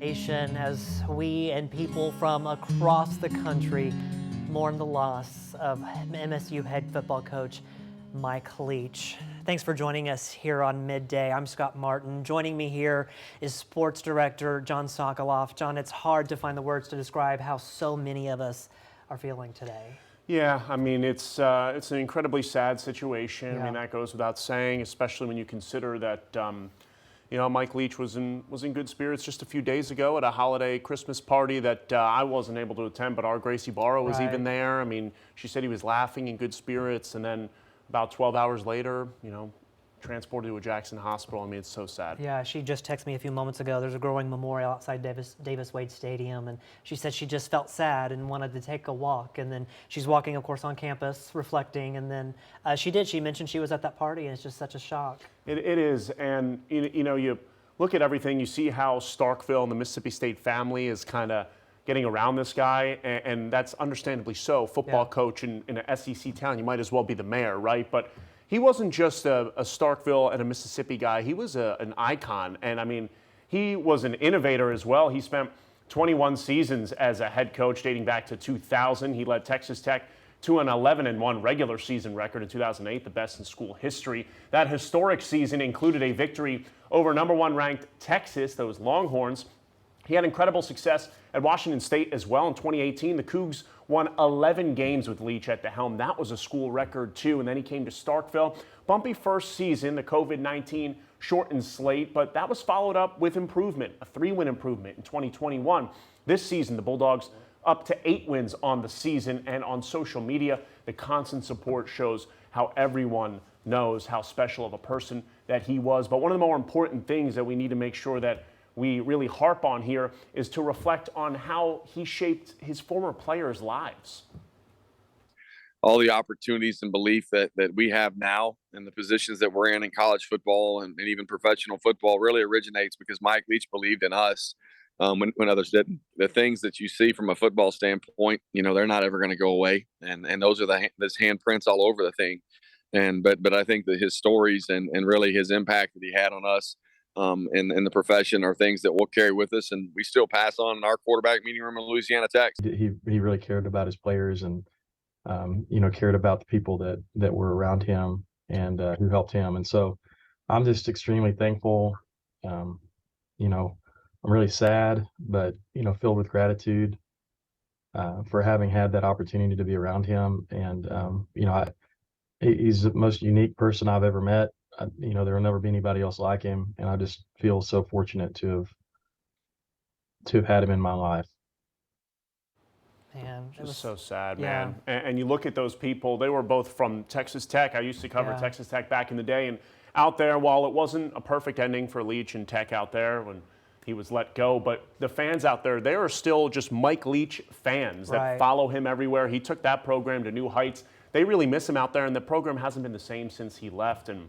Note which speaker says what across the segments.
Speaker 1: devastation as we and people from across the country mourn the loss of MSU head football coach Mike Leach. Thanks for joining us here on Midday. I'm Scott Martin. Joining me here is sports director John Sokoloff. John, it's hard to find the words to describe how so many of us are feeling today.
Speaker 2: Yeah, I mean, it's an incredibly sad situation.
Speaker 1: Yeah.
Speaker 2: I mean, that goes without saying, especially when you consider that, Mike Leach was in good spirits just a few days ago at a holiday Christmas party that I wasn't able to attend, but our Gracie Barrow was even there. I mean, she said he was laughing in good spirits, and then about 12 hours later, transported to a Jackson hospital. I mean, it's so sad.
Speaker 1: Yeah, she just texted me a few moments ago. There's a growing memorial outside Davis Wade Stadium, and she said she just felt sad and wanted to take a walk. And then she's walking, of course, on campus, reflecting. And then she mentioned she was at that party, and it's just such a shock.
Speaker 2: It is, and you look at everything. You see how Starkville and the Mississippi State family is kind of getting around this guy, and that's understandably so. Football coach in an SEC town, you might as well be the mayor, right? But he wasn't just a Starkville and a Mississippi guy. He was an icon, and I mean, he was an innovator as well. He spent 21 seasons as a head coach dating back to 2000. He led Texas Tech to an 11-1 regular season record in 2008, the best in school history. That historic season included a victory over number 1 ranked Texas, those Longhorns. He had incredible success at Washington State as well in 2018. The Cougs won 11 games with Leach at the helm. That was a school record too. And then he came to Starkville. Bumpy first season, the COVID-19 shortened slate, but that was followed up with improvement, a 3-win improvement in 2021. This season, the Bulldogs up to 8 wins on the season, and on social media, the constant support shows how everyone knows how special of a person that he was. But one of the more important things that we need to make sure that we really harp on here is to reflect on how he shaped his former players' lives.
Speaker 3: All the opportunities and belief that we have now and the positions that we're in college football and even professional football really originates because Mike Leach believed in us when others didn't. The things that you see from a football standpoint, they're not ever going to go away. And those are there's handprints all over the thing. But I think that his stories and really his impact that he had on us in the profession are things that we'll carry with us, and we still pass on in our quarterback meeting room in Louisiana Tech.
Speaker 4: He really cared about his players and cared about the people that were around him and who helped him. And so I'm just extremely thankful. I'm really sad, but filled with gratitude for having had that opportunity to be around him. And he's the most unique person I've ever met. There will never be anybody else like him, and I just feel so fortunate to have had him in my life.
Speaker 1: Man,
Speaker 2: it was so sad,
Speaker 1: yeah.
Speaker 2: man. And you look at those people, they were both from Texas Tech. I used to cover Texas Tech back in the day, and out there, while it wasn't a perfect ending for Leach and Tech out there when he was let go, but the fans out there, they are still just Mike Leach fans that follow him everywhere. He took that program to new heights. They really miss him out there, and the program hasn't been the same since he left. And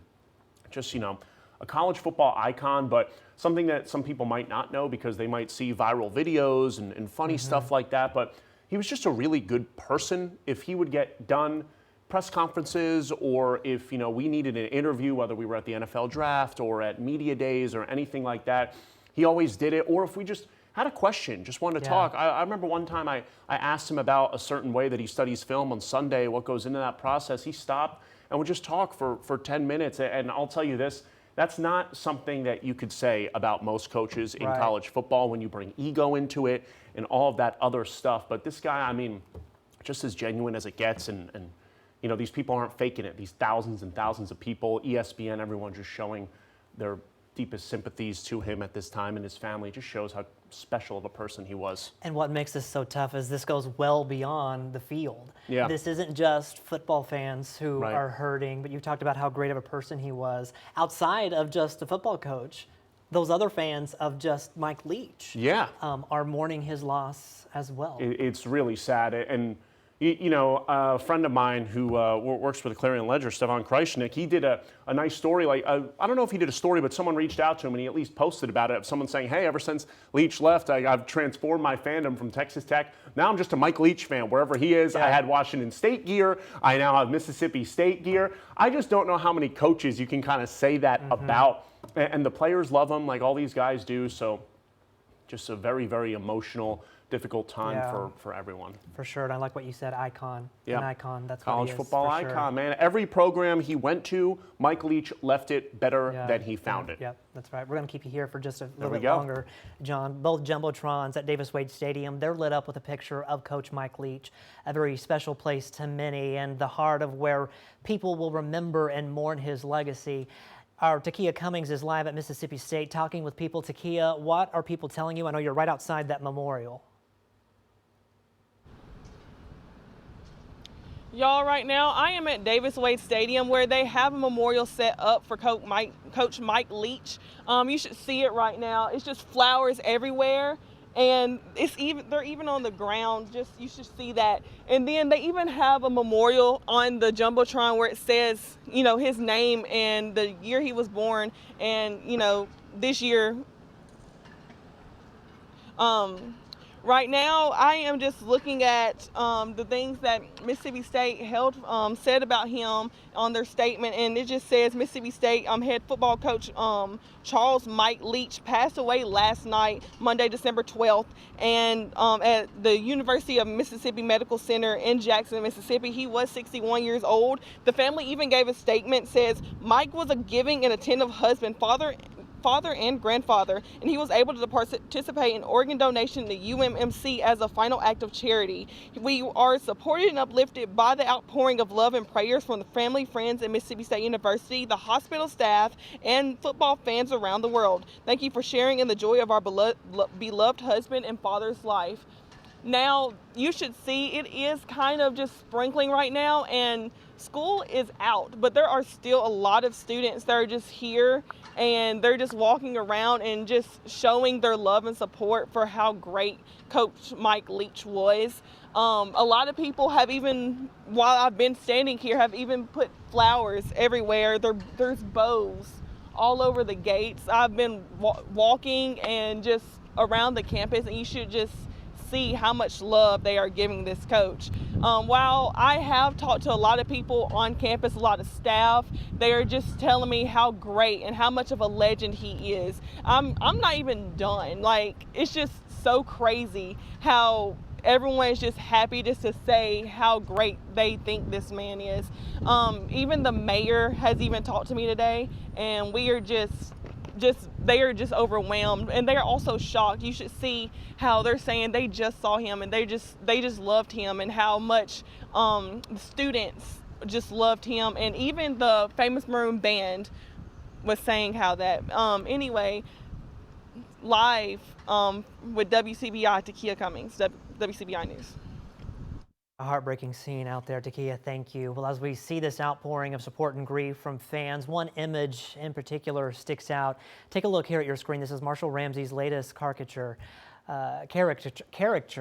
Speaker 2: just, a college football icon, but something that some people might not know because they might see viral videos and funny stuff like that. But he was just a really good person. If he would get done press conferences, or if, we needed an interview, whether we were at the NFL draft or at media days or anything like that, he always did it. Or if we just had a question, just wanted to talk. I remember one time I asked him about a certain way that he studies film on Sunday, what goes into that process. He stopped and would just talk for 10 minutes. And I'll tell you this, that's not something that you could say about most coaches in college football when you bring ego into it and all of that other stuff. But this guy, I mean, just as genuine as it gets. And these people aren't faking it. These thousands and thousands of people, ESPN, everyone just showing their deepest sympathies to him at this time, and his family just shows how special of a person he was.
Speaker 1: And what makes this so tough is this goes well beyond the field.
Speaker 2: Yeah.
Speaker 1: This isn't just football fans who are hurting, but you talked about how great of a person he was outside of just a football coach. Those other fans of just Mike Leach are mourning his loss as well.
Speaker 2: It's really sad. And a friend of mine who works for the Clarion Ledger, Stefan Kreisnick, he did a nice story. I don't know if he did a story, but someone reached out to him and he at least posted about it. Of someone saying, hey, ever since Leach left, I've transformed my fandom from Texas Tech. Now I'm just a Mike Leach fan wherever he is. I had Washington State gear. I now have Mississippi State gear. I just don't know how many coaches you can kind of say that about. And the players love him like all these guys do. So just a very, very emotional, difficult time
Speaker 1: Yeah.
Speaker 2: for everyone.
Speaker 1: For sure, and I like what you said, icon.
Speaker 2: Yeah.
Speaker 1: An icon, that's what
Speaker 2: College
Speaker 1: he is,
Speaker 2: football
Speaker 1: for sure.
Speaker 2: icon, man. Every program he went to, Mike Leach left it better
Speaker 1: Yeah,
Speaker 2: than he found it.
Speaker 1: Yep, that's right. We're going to keep you here for just a little
Speaker 2: we
Speaker 1: bit
Speaker 2: go.
Speaker 1: longer, John. Both Jumbotrons at Davis Wade Stadium, they're lit up with a picture of Coach Mike Leach, a very special place to many and the heart of where people will remember and mourn his legacy. Our Takia Cummings is live at Mississippi State talking with people. Takia, what are people telling you? I know you're right outside that memorial.
Speaker 5: Y'all, right now I am at Davis Wade Stadium where they have a memorial set up for Coach Mike Leach. You should see it right now. It's just flowers everywhere, and they're even on the ground. Just you should see that. And then they even have a memorial on the Jumbotron where it says, you know, his name and the year he was born, and you know, this year. Right now, I am just looking at the things that Mississippi State said about him on their statement, and it just says Mississippi State head football coach Charles Mike Leach passed away last night, Monday, December 12th, and at the University of Mississippi Medical Center in Jackson, Mississippi. He was 61 years old. The family even gave a statement, says Mike was a giving and attentive husband, father and grandfather, and he was able to participate in organ donation to UMMC as a final act of charity. We are supported and uplifted by the outpouring of love and prayers from the family, friends at Mississippi State University, the hospital staff, and football fans around the world. Thank you for sharing in the joy of our beloved husband and father's life. Now, you should see it is kind of just sprinkling right now, and school is out, but there are still a lot of students that are just here, and they're just walking around and just showing their love and support for how great Coach Mike Leach was. A lot of people have even, while I've been standing here, have even put flowers everywhere. There's bows all over the gates. I've been walking and just around the campus, and you should just see how much love they are giving this coach. While I have talked to a lot of people on campus, a lot of staff, they are just telling me how great and how much of a legend he is. I'm not even done. Like, it's just so crazy how everyone is just happy just to say how great they think this man is. Even the mayor has even talked to me today, and we are they are just overwhelmed, and they are also shocked. You should see how they're saying they just saw him and they just loved him, and how much the students just loved him, and even the Famous Maroon Band was saying how that. Anyway, live with WCBI, Takia Cummings, WCBI News.
Speaker 1: A heartbreaking scene out there, Takia, thank you. Well, as we see this outpouring of support and grief from fans, one image in particular sticks out. Take a look here at your screen. This is Marshall Ramsey's latest caricature,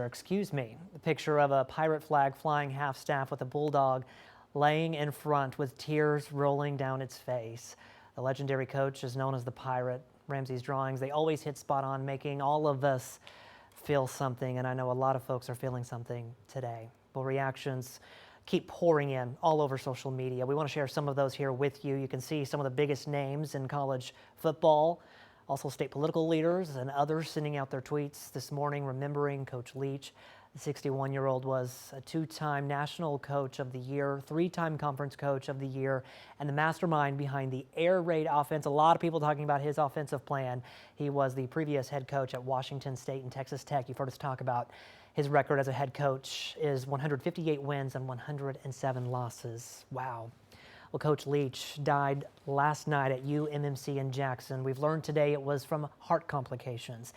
Speaker 1: excuse me. A picture of a pirate flag flying half-staff with a bulldog laying in front with tears rolling down its face. The legendary coach is known as the Pirate. Ramsey's drawings, they always hit spot on, making all of us feel something, and I know a lot of folks are feeling something today. Well, reactions keep pouring in all over social media. We want to share some of those here with you. You can see some of the biggest names in college football, also state political leaders and others sending out their tweets this morning remembering Coach Leach. The 61-year-old was a two-time National Coach of the Year, three-time Conference Coach of the Year, and the mastermind behind the air raid offense. A lot of people talking about his offensive plan. He was the previous head coach at Washington State and Texas Tech. You've heard us talk about his record as a head coach is 158 wins and 107 losses. Wow. Well, Coach Leach died last night at UMMC in Jackson. We've learned today it was from heart complications.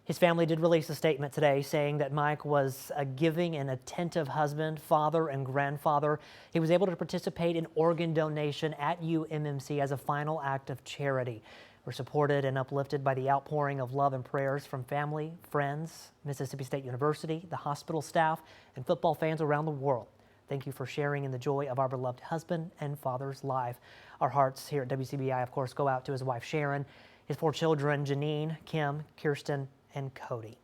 Speaker 1: His family did release a statement today saying that Mike was a giving and attentive husband, father, and grandfather. He was able to participate in organ donation at UMMC as a final act of charity. We're supported and uplifted by the outpouring of love and prayers from family, friends, Mississippi State University, the hospital staff, and football fans around the world. Thank you for sharing in the joy of our beloved husband and father's life. Our hearts here at WCBI, of course, go out to his wife, Sharon, his 4 children, Janine, Kim, Kirsten, and Cody.